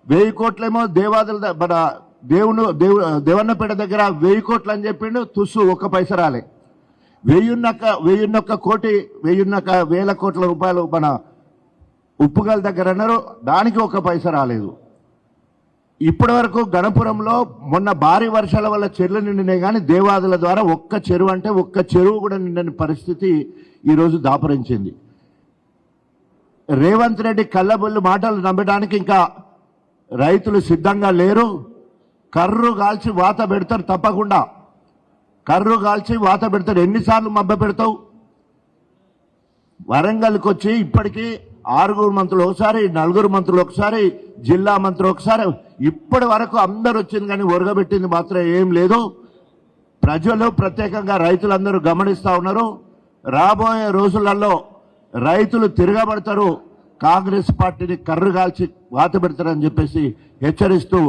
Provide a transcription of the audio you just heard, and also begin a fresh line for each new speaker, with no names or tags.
1000 కోట్లేమో దేవాదుల మన దేవన్నపేట దగ్గర 1000 కోట్లు అని చెప్పిండు, తుస్సు ఒక్క పైస రాలే. 1001 కోటి 1000 కోట్ల రూపాయలు మన ఉప్పుగల్ దగ్గర అన్నారు, దానికి ఒక్క పైస రాలేదు. ఇప్పటి వరకు గణపురంలో మొన్న భారీ వర్షాల వల్ల చెరువులు నిండినాయి, కానీ దేవాదుల ద్వారా ఒక్క చెరువు అంటే ఒక్క చెరువు కూడా నిండని పరిస్థితి ఈరోజు దాపురించింది. రేవంత్ రెడ్డి కళ్ళబొల్లి మాటలు నమ్మడానికి ఇంకా రైతులు సిద్ధంగా లేరు. కర్రు కాల్చి వాత పెడతారు, తప్పకుండా కర్రు కాల్చి వాత పెడతారు. ఎన్నిసార్లు మబ్బ పెడతావు? వరంగల్కి వచ్చి ఇప్పటికీ 6 మంత్రులు ఒకసారి, 4 మంత్రులు ఒకసారి, జిల్లా మంత్రి ఒకసారి, ఇప్పటి వరకు అందరు వచ్చింది, కానీ ఒరగబెట్టింది మాత్రం ఏం లేదు. ప్రజలు ప్రత్యేకంగా రైతులందరూ గమనిస్తూ ఉన్నారు. రాబోయే రోజులలో రైతులు తిరగబడతారు, కాంగ్రెస్ పార్టీని కర్రు కాల్చి వాత పెడతారని చెప్పేసి హెచ్చరిస్తూ